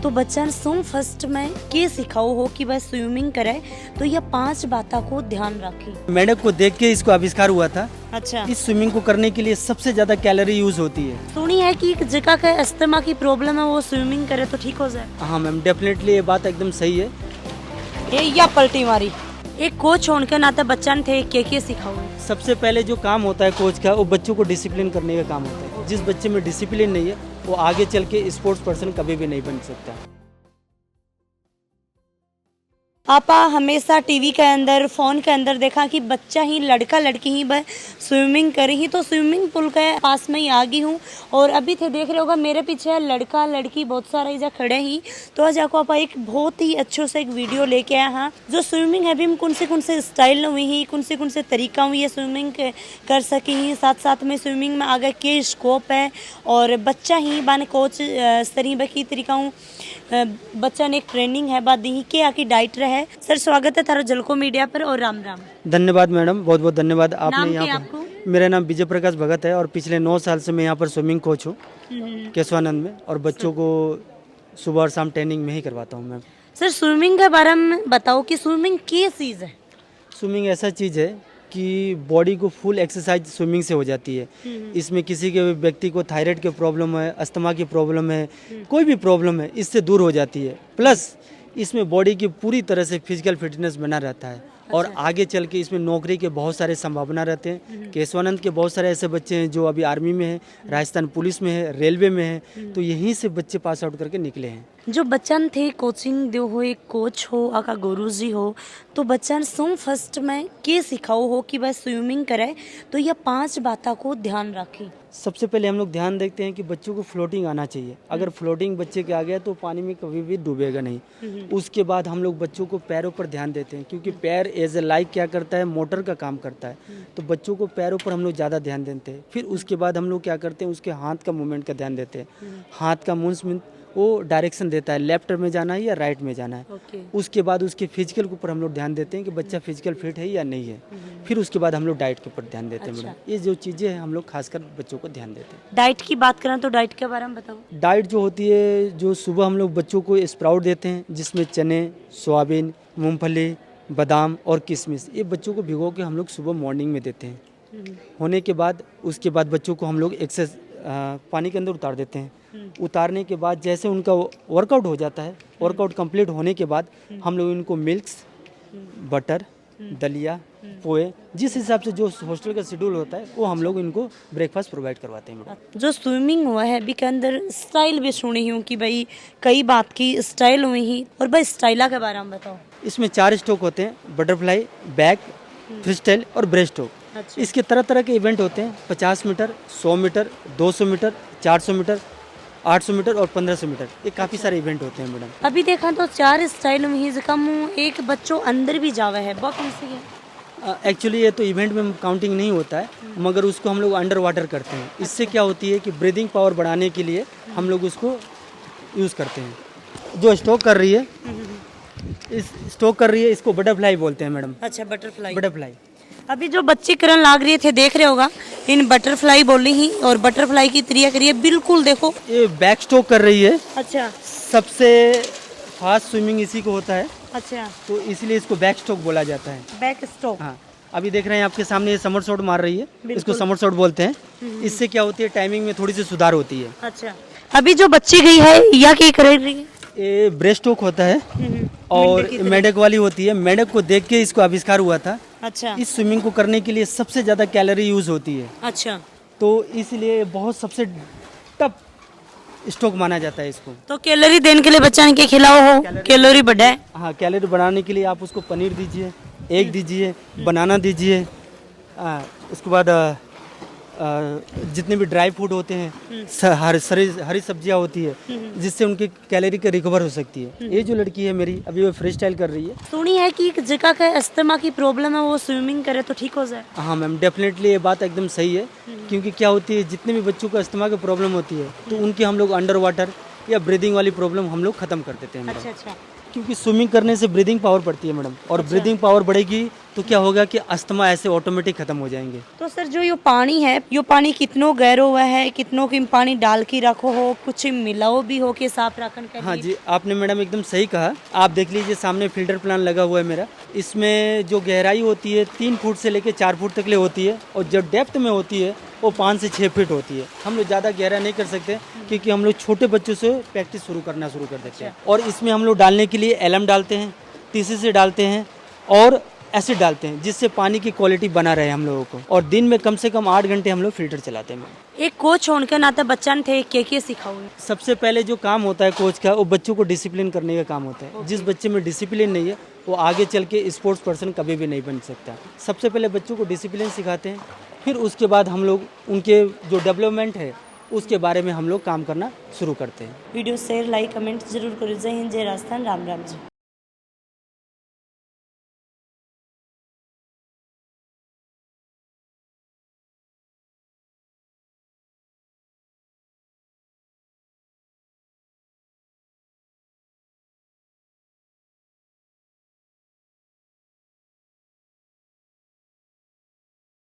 तो बच्चा तुम फर्स्ट में के सिखाओ हो कि बस स्विमिंग करे तो यह 5 बातों को ध्यान रखी। मेंढक को देख के इसको आविष्कार हुआ था। अच्छा, इस स्विमिंग को करने के लिए सबसे ज्यादा कैलोरी यूज होती है। सुनी है कि एक जगह का अस्थमा की प्रॉब्लम है वो स्विमिंग करे तो ठीक हो जाए। हाँ मैम, डेफिनेटली ये बात एकदम सही है। ये या पलटी मारी। एक कोच होने के नाते बच्चा थे के सिखाओ। सबसे पहले जो काम होता है कोच का, वो बच्चों को डिसिप्लिन करने का काम होता है। जिस बच्चे में डिसिप्लिन नहीं है वो आगे चल के स्पोर्ट्स पर्सन कभी भी नहीं बन सकता। आपा हमेशा टीवी के अंदर फोन के अंदर देखा कि बच्चा ही लड़का लड़की ही बस स्विमिंग करी ही, तो स्विमिंग पूल के पास में ही आ गई हूँ। और अभी थे देख रहे होगा मेरे पीछे लड़का लड़की बहुत सारा इजा खड़े ही। तो आज आपको आपा एक बहुत ही अच्छो से एक वीडियो लेके आया हाँ, जो स्विमिंग है भी कौन से स्टाइल हुई ही, कौन से तरीका हुई है स्विमिंग कर सकी ही। साथ साथ में स्विमिंग में आगे के स्कोप है और बच्चा ही बाने कोच सरी की तरीका हूँ बच्चा ने एक ट्रेनिंग है बाद दी के आकी डाइट रहे। सर स्वागत है थारा जलको मीडिया पर और राम राम। धन्यवाद मैडम, बहुत बहुत धन्यवाद। आपने नाम यहाँ क्या पर आपको? मेरा नाम विजय प्रकाश भगत है और पिछले 9 साल से मैं यहाँ पर स्विमिंग कोच हूँ केशवानंद में, और बच्चों को सुबह और शाम ट्रेनिंग में ही करवाता हूँ मैम। सर स्विमिंग के बारे में बताओ कि स्विमिंग क्या चीज है? स्विमिंग ऐसा चीज़ है कि बॉडी को फुल एक्सरसाइज स्विमिंग से हो जाती है। इसमें किसी के व्यक्ति को थायराइड की प्रॉब्लम है, अस्थमा की प्रॉब्लम है, कोई भी प्रॉब्लम है, इससे दूर हो जाती है। प्लस इसमें बॉडी की पूरी तरह से फिजिकल फिटनेस बना रहता है। और आगे चल के इसमें नौकरी के बहुत सारे संभावना रहते हैं। केशवानंद के बहुत सारे ऐसे बच्चे हैं जो अभी आर्मी में है, राजस्थान पुलिस में है, रेलवे में है, तो यहीं से बच्चे पास आउट करके निकले हैं। जो बच्चन थे कोचिंग दो हो, एक कोच हो आका गुरुजी हो, तो बच्चन तुम फर्स्ट में के सिखाओ हो कि बस स्विमिंग करे तो यह 5 बातों को ध्यान रखी। सबसे पहले हम लोग ध्यान देखते हैं कि बच्चों को फ्लोटिंग आना चाहिए। अगर फ्लोटिंग बच्चे के आ गया तो पानी में कभी भी डूबेगा नहीं। उसके बाद हम लोग बच्चों को पैरों पर ध्यान देते हैं, क्योंकि पैर एज ए लाइक क्या करता है, मोटर का काम करता है। तो बच्चों को पैरों पर हम लोग ज़्यादा ध्यान देते हैं। फिर उसके बाद हम लोग क्या करते हैं, उसके हाथ का मूवमेंट का ध्यान देते हैं। हाथ का मूवमेंट वो डायरेक्शन देता है, लेफ्ट में जाना है या राइट में जाना है। उसके बाद उसके फिजिकल के ऊपर हम लोग ध्यान देते हैं कि बच्चा फिजिकल फिट है या नहीं है। फिर उसके बाद हम लोग डाइट के ऊपर ध्यान देते हैं मैडम। ये जो चीज़ें हैं हम लोग खासकर बच्चों को ध्यान देते हैं। डाइट की बात करें तो डाइट के बारे में बताओ। डाइट जो होती है, जो सुबह हम लोग बच्चों को स्प्राउट देते हैं, जिसमें चने, सोयाबीन, मूंगफली, बादाम और किशमिश, ये बच्चों को भिगो के हम लोग सुबह मॉर्निंग में देते हैं। होने के बाद उसके बाद बच्चों को हम लोग एक्सेस पानी के अंदर उतार देते हैं। उतारने के बाद जैसे उनका वर्कआउट हो जाता है, वर्कआउट कंप्लीट होने के बाद हम लोग इनको मिल्क्स, बटर, दलिया, पोहे, जिस हिसाब से जो हॉस्टल का शेड्यूल होता है वो हम लोग इनको ब्रेकफास्ट प्रोवाइड करवाते हैं मैडम। जो स्विमिंग हुआ है अभी के अंदर स्टाइल भी सुनी हूँ कि भाई कई बात की स्टाइल हुई ही, और भाई स्टाइला के बारे में बताओ। इसमें 4 स्ट्रोक होते हैं, बटरफ्लाई, बैक, फ्री स्टाइल और ब्रेस्ट स्ट्रोक। अच्छा। इसके तरह तरह के इवेंट होते हैं, 50 metre, 100 metre, 200 metre, 400 metre, 800 metre और 1500 मीटर, ये काफ़ी सारे इवेंट होते हैं मैडम। अभी देखा तो 4 स्टाइल में ही कम एक बच्चों अंदर भी जावा है, बहुत ईजी है। एक्चुअली ये तो इवेंट में काउंटिंग नहीं होता है, मगर उसको हम लोग अंडर वाटर करते हैं। इससे क्या होती है कि ब्रीदिंग पावर बढ़ाने के लिए हम लोग उसको यूज़ करते हैं। जो स्ट्रोक कर रही है, इस स्ट्रोक कर रही है, इसको बटरफ्लाई बोलते हैं मैडम। अच्छा, बटरफ्लाई। बटरफ्लाई। अभी जो बच्चे करन लाग रहे थे देख रहे होगा, इन बटरफ्लाई बोली ही, और बटरफ्लाई की क्रिया करिए बिल्कुल देखो। ये बैक स्ट्रोक कर रही है। अच्छा। सबसे फास्ट स्विमिंग इसी को होता है, अच्छा, तो इसलिए इसको बैक स्ट्रोक बोला जाता है। Back stroke. हाँ, अभी देख रहे हैं आपके सामने ये समर शॉट मार रही है, इसको समर शॉट बोलते हैं। इससे क्या होती है, टाइमिंग में थोड़ी सी सुधार होती है। अच्छा, अभी जो बच्ची गई है या क्या कर रही है? ये ब्रेस्ट स्ट्रोक होता है और मेंढक वाली होती है। मेंढक को देख के इसको आविष्कार हुआ था। अच्छा। इस स्विमिंग को करने के लिए सबसे ज़्यादा कैलोरी यूज होती है, अच्छा, तो इसलिए बहुत सबसे टफ स्ट्रोक माना जाता है इसको। तो कैलोरी देने के लिए बच्चा के खिलाओ हो, कैलोरी बढ़ाए। हाँ, कैलोरी बढ़ाने के लिए आप उसको पनीर दीजिए, एग दीजिए, बनाना दीजिए, उसके बाद जितने भी ड्राई फूड होते हैं, हरी सब्जियां होती है, जिससे उनकी कैलोरी का रिकवर हो सकती है। ये जो लड़की है मेरी, अभी वो फ्री स्टाइल कर रही है। सुनी है कि एक जगह का अस्थमा की प्रॉब्लम है वो स्विमिंग करे तो ठीक हो जाए। हाँ मैम, डेफिनेटली ये बात एकदम सही है, क्योंकि क्या होती है, जितने भी बच्चों को अस्थमा की प्रॉब्लम होती है तो उनकी हम लोग अंडर वाटर या ब्रीदिंग वाली प्रॉब्लम हम लोग खत्म कर देते हैं। अच्छा अच्छा, क्योंकि स्विमिंग करने से ब्रीदिंग पावर बढ़ती है मैडम, और ब्रीदिंग पावर बढ़ेगी तो क्या होगा कि अस्थमा ऐसे ऑटोमेटिक खत्म हो जाएंगे। तो सर जो ये पानी है, ये पानी कितनो गहरो हुआ है, कितनों की पानी डाल के रखो हो, कुछ मिलाओ भी हो के साफ रखन के हाँ लिए? जी, आपने मैडम एकदम सही कहा। आप देख लीजिए सामने फिल्टर प्लान लगा हुआ है मेरा। इसमें जो गहराई होती है 3 फुट से लेकर 4 फुट तक ले होती है, और जो डेप्थ में होती है वो 5 से 6 फीट होती है। हम लोग ज़्यादा गहरा नहीं कर सकते क्योंकि हम लोग छोटे बच्चों से प्रैक्टिस शुरू कर देते हैं। और इसमें हम लोग डालने के लिए एलम डालते हैं, TCC डालते हैं और एसिड डालते हैं, जिससे पानी की क्वालिटी बना रहे हम लोगों को। और दिन में कम से कम 8 घंटे हम लोग फिल्टर चलाते हैं। एक कोच होने के नाते बच्चन थे के सिखाओ? सबसे पहले जो काम होता है कोच का, वो बच्चों को डिसिप्लिन करने का काम होता है। जिस बच्चे में डिसिप्लिन नहीं है वो आगे चल के स्पोर्ट्स पर्सन कभी भी नहीं बन सकता। सबसे पहले बच्चों को डिसिप्लिन सिखाते हैं, फिर उसके बाद हम लोग उनके जो डेवलपमेंट है उसके बारे में हम लोग काम करना शुरू करते हैं। वीडियो शेयर लाइक कमेंट जरूर करो। जय हिंद, जय राजस्थान, राम राम जी।